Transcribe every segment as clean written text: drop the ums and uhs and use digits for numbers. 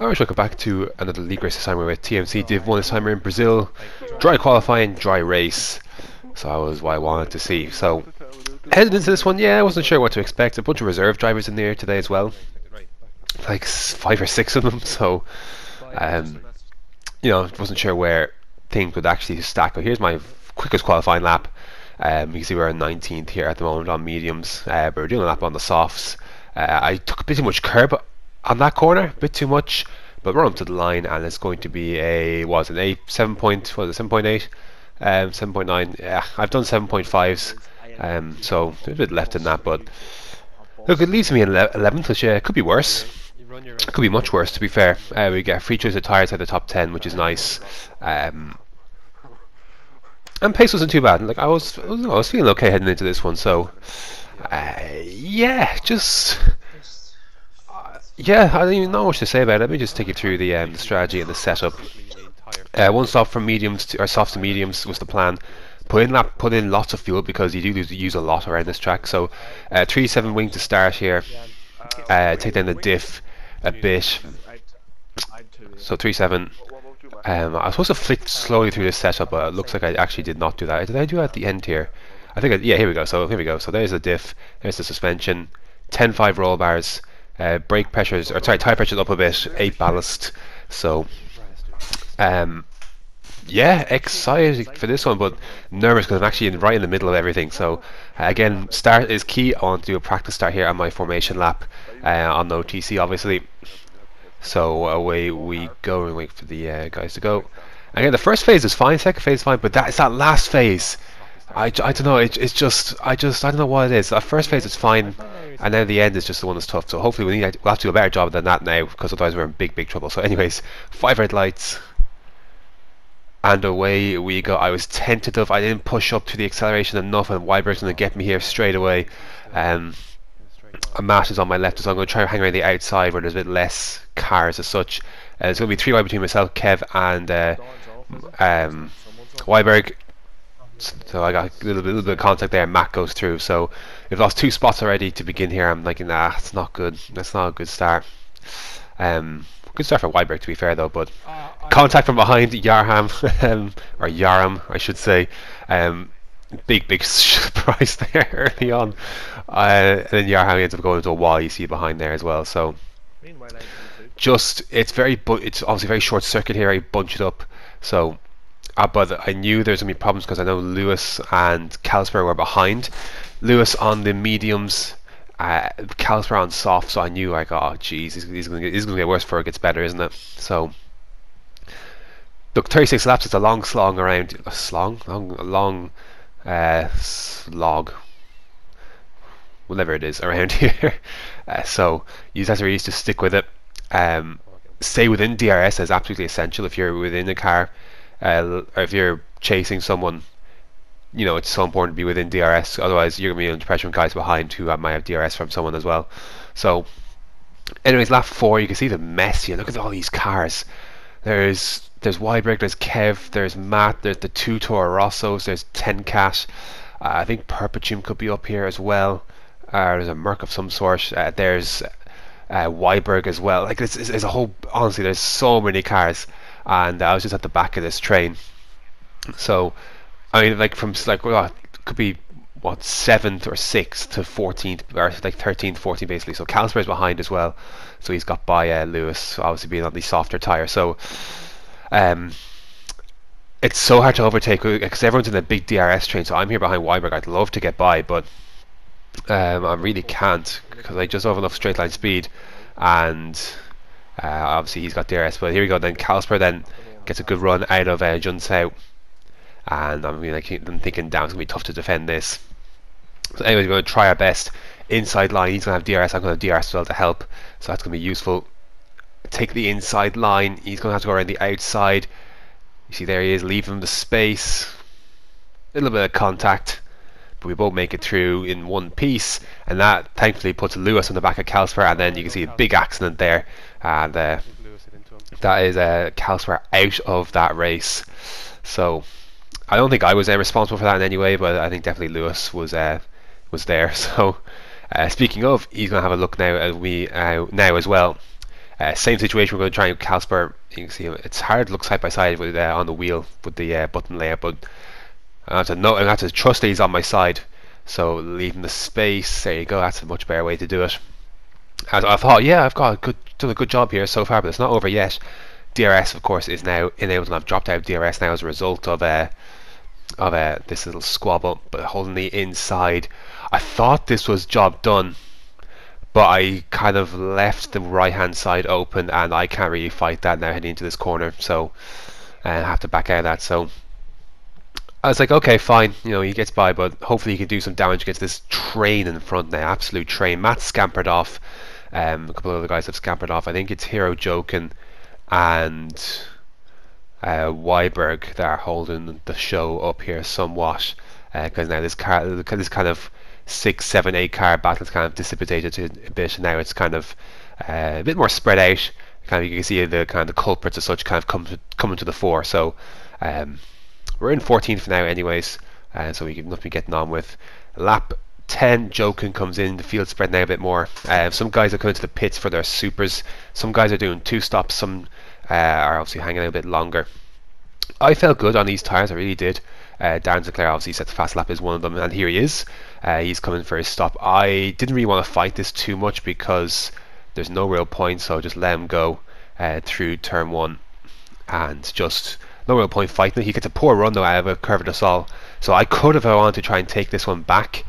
Alright, welcome back to another league race assignment with TMC Div 1 this time we're in Brazil. Dry qualifying, dry race. So that was what I wanted to see. So, headed into this one, yeah, I wasn't sure what to expect. A bunch of reserve drivers in there today as well. Like 5 or 6 of them, so, you know, wasn't sure where things would actually stack. But here's my quickest qualifying lap. You can see we're on 19th here at the moment on mediums, but we're doing a lap on the softs. I took a bit too much curb on that corner, a bit too much, but we're up to the line, and it's going to be a 7.8, 7.9. Yeah, I've done 7.5s, so there's a bit left in that, but look, it leaves me in 11th, which it could be worse. It could be much worse, to be fair. We get free choice of tyres at the top 10, which is nice. And pace wasn't too bad. Like I was feeling okay heading into this one. So, yeah, yeah, I don't even know what to say about it. Let me just take you through the strategy and the setup. One stop from mediums to, or softs to mediums was the plan. Put in lots of fuel because you do use a lot around this track. So 3.7 wing to start here. Take down the diff a bit. So 3.7. I was supposed to flick slowly through this setup, but it looks like I actually did not do that. Did I do it at the end here? I think yeah, here we go. So there's the diff, there's the suspension, 10.5 roll bars, brake pressures, or sorry, tire pressures up a bit, 8 ballast. So yeah, excited for this one, but nervous because I'm actually right in the middle of everything. So again, start is key. I want to do a practice start here on my formation lap on the OTC, obviously. So away we go and wait for the guys to go. Again, the first phase is fine, second phase is fine, but it's that last phase. I don't know. It's just I don't know what it is. That first phase is fine, and then the end is just the one that's tough. So hopefully we'll have to do a better job than that now, because otherwise we're in big trouble. So anyways, 5 red lights, and away we go. I was tentative. I didn't push up to the acceleration enough, and Weiberg's going to get me here straight away. A Matt is on my left, so I'm going to try and hang around the outside where there's a bit less cars as such. There's going to be 3 wide between myself, Kev, and Weiberg. So I got a little bit of contact there. Matt goes through. So we've lost 2 spots already to begin here. I'm like, nah, it's not good. That's not a good start. Good start for Weiberg, to be fair though. But contact from behind, Yarham, or Yaram, I should say. Big surprise there early on, and then Yarham ends up going into a wall. You see behind there as well. So it's obviously very short circuit here. I bunch it up. So but I knew there's gonna be problems because I know Lewis and Calsper were behind. Lewis on the mediums, Calsper on soft. So I knew, like, oh geez, he's gonna get worse before it gets better, isn't it? So look, 36 laps. It's a long slog around. A long slog, whatever it is around here. So you have to really just stick with it. Stay within DRS is absolutely essential if you're within a car, or if you're chasing someone. You know, it's so important to be within DRS, otherwise you're going to be under pressure from guys behind who might have DRS from someone as well. So anyways, lap 4, you can see the mess here. Look at all these cars. There's Weiberg, there's Kev, there's Matt, there's the 2 Toro Rossos, there's 10 Cat. I think Perpetuum could be up here as well. There's a Merc of some sort. There's Weiberg as well. Like, it's a whole, honestly, there's so many cars, and I was just at the back of this train. So I mean, like, from like, well, it could be what, 7th or 6th to 14th, or like 13th, 14th basically. So Calsper's behind as well, so he's got by Lewis, obviously being on the softer tyre. So it's so hard to overtake because everyone's in a big DRS train. So I'm here behind Weiberg. I'd love to get by, but I really can't because I just have enough straight line speed, and obviously he's got DRS. But here we go. Then Calsper then gets a good run out of Junsau, and I'm thinking, damn, it's gonna be tough to defend this. So anyways, we're going to try our best. Inside line, he's going to have DRS, I'm going to have DRS as well to help, so that's going to be useful. Take the inside line, he's going to have to go around the outside. You see there he is, leave him the space. A little bit of contact, but we both make it through in one piece, and that thankfully puts Lewis on the back of Calsper, and then you can see a big accident there, and that is Calsper out of that race. So I don't think I was responsible for that in any way, but I think definitely Lewis was there. So speaking of, he's going to have a look now as now as well. Same situation. We're going to try and Calsper. You can see it's hard to look side by side with on the wheel with the button layout, but I have to know. I have to trust that he's on my side. So leaving the space. There you go. That's a much better way to do it. As I thought, yeah, I've got done a good job here so far, but it's not over yet. DRS, of course, is now enabled, and I've dropped out of DRS now as a result of this little squabble. But holding the inside, I thought this was job done, but I kind of left the right hand side open, and I can't really fight that now heading into this corner, so I have to back out of that. So I was like, okay, fine, you know, he gets by, but hopefully he can do some damage against this train in front now. Absolute train. Matt scampered off. A couple of other guys have scampered off. I think it's Hero Jokin and Weiberg that are holding the show up here somewhat, because now this kind of 6, 7, 8 car battle has kind of dissipated a bit. Now it's kind of a bit more spread out. Kind of, you can see the kind of the culprits as such kind of coming to the fore. So we're in 14th now, anyways, so we can nothing getting on with. Lap 10, Jokin comes in. The field spread now a bit more. Some guys are coming to the pits for their supers. Some guys are doing 2 stops. Some are obviously hanging out a bit longer. I felt good on these tyres, I really did. Darren Sinclair obviously set the fast lap as one of them, and here he is. He's coming for his stop. I didn't really want to fight this too much because there's no real point, so just let him go through turn 1, and just no real point fighting it. He gets a poor run though out of a curve de sol, so I could have wanted to try and take this one back,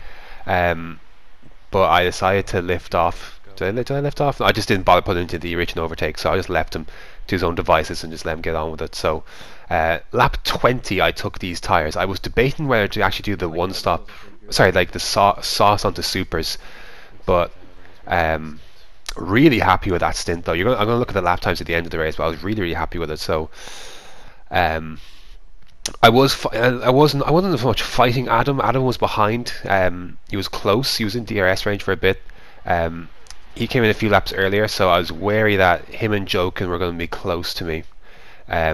but I decided to lift off. Did I lift off? I just didn't bother putting into the original overtake, so I just left him to his own devices and just let him get on with it. So lap 20 I took these tyres. I was debating whether to actually do the one stop, sorry, like the sauce onto supers, but really happy with that stint though. I'm going to look at the lap times at the end of the race, but I was really happy with it. So I wasn't so much fighting Adam. Adam was behind. He was close. He was in DRS range for a bit. He came in a few laps earlier, so I was wary that him and Jokin were going to be close to me. I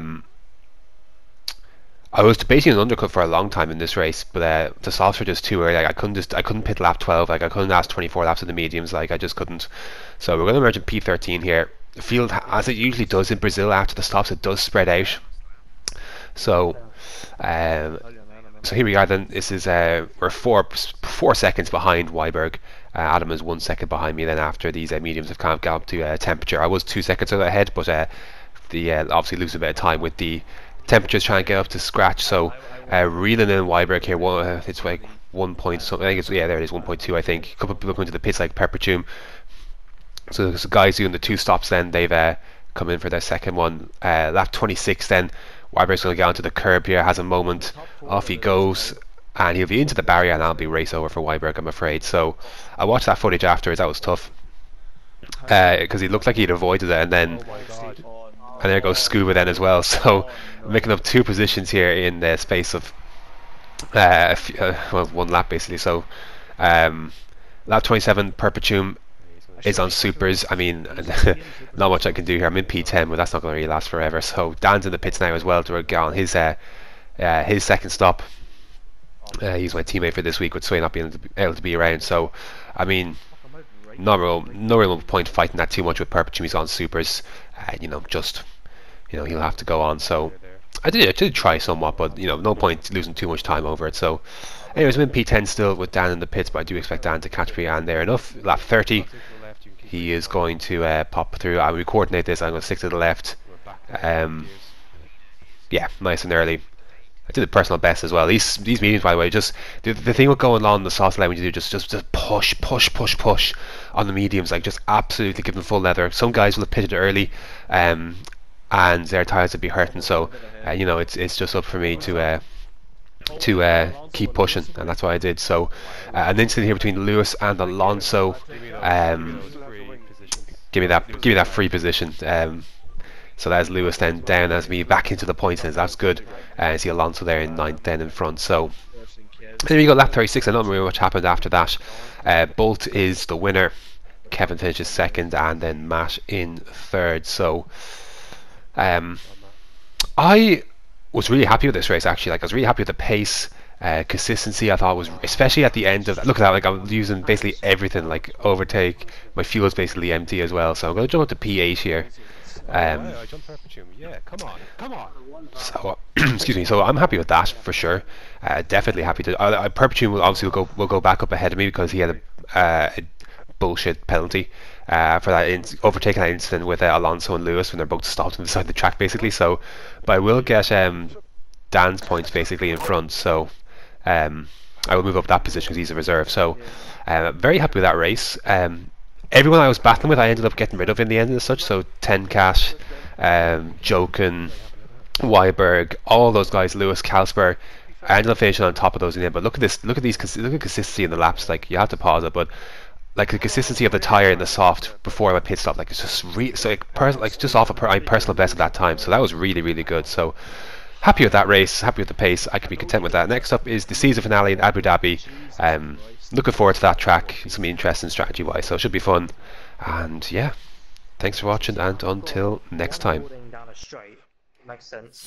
was debating an undercut for a long time in this race, but the softs were just too early. Like, I couldn't pit lap 12. Like, I couldn't last 24 laps of the mediums. Like, I just couldn't. So we're going to merge in P13 here. The field, as it usually does in Brazil after the stops, it does spread out. So here we are then. This is we're 4 seconds behind Weiberg. Adam is 1 second behind me. Then after these mediums have kind of got up to temperature, I was 2 seconds ahead, but obviously lose a bit of time with the temperatures trying to get up to scratch. So reeling in Weiberg here. It's like 1 point something. I think it's, yeah, there it is, 1.2. I think a couple of people come into the pits like Perpetuum. So there's guys doing the 2 stops. Then they've come in for their second one. Lap 26 then. Weiberg's going to get onto the curb here, has a moment, off he goes, and he'll be into the barrier, and that'll be race over for Weiberg, I'm afraid. So I watched that footage afterwards. That was tough, because he looked like he'd avoided it, and there goes Scuba then as well. So making up 2 positions here in the space of well, 1 lap basically. So lap 27, Perpetuum is on supers. I mean, not much I can do here. I'm in P10, but that's not going to really last forever. So Dan's in the pits now as well to get on his second stop. He's my teammate for this week, with Sway not being able to be around. So I mean, no real point fighting that too much with Perpetuum. He's on supers. He'll have to go on. So I did try somewhat, but no point losing too much time over it. So anyways, I'm in P10 still with Dan in the pits, but I do expect Dan to catch me on there enough. Lap 30. He is going to pop through. I will coordinate this. I'm going to stick to the left. Yeah, nice and early. I did a personal best as well. These meetings, by the way, just the thing with going on the soft allowing you to do just push on the mediums, like just absolutely give them full leather. Some guys will have pitted early, and their tires would be hurting. So it's just up for me to keep pushing, and that's what I did. So an incident here between Lewis and Alonso. Give me that free position. So that's Lewis then down as me back into the points, and that's good. I see Alonso there in 9th then in front. So there you go, lap 36. I don't know really much happened after that. Bolt is the winner. Kevin finishes 2nd, and then Matt in 3rd. So I was really happy with this race actually. Like, I was really happy with the pace. Consistency I thought was, especially at the end of, look at that, like I'm using basically everything, like overtake, my fuel is basically empty as well, so I'm going to jump up to P8 here. So excuse me, so I'm happy with that for sure. Definitely happy to. Perpetuum will obviously will go back up ahead of me because he had a bullshit penalty for that overtaking that incident with Alonso and Lewis when they're both stopped on the side of the track basically. So, but I will get Dan's points basically in front. So I will move up that position because he's a reserve. So very happy with that race. Everyone I was battling with I ended up getting rid of in the end as such. So 10 Cash, Joken, Weiberg, all those guys, Lewis, Kalsper. I ended up finishing on top of those in the end. But look at this, look at consistency in the laps. Like you have to pause it, but like the consistency of the tire in the soft before my pit stop, like it's just so like just off my personal best at that time. So that was really really good. So happy with that race, happy with the pace. I can be content with that. Next up is the season finale in Abu Dhabi. Looking forward to that track. It's gonna be interesting strategy wise, so it should be fun. And yeah, thanks for watching, and until next time. Down a straight makes sense.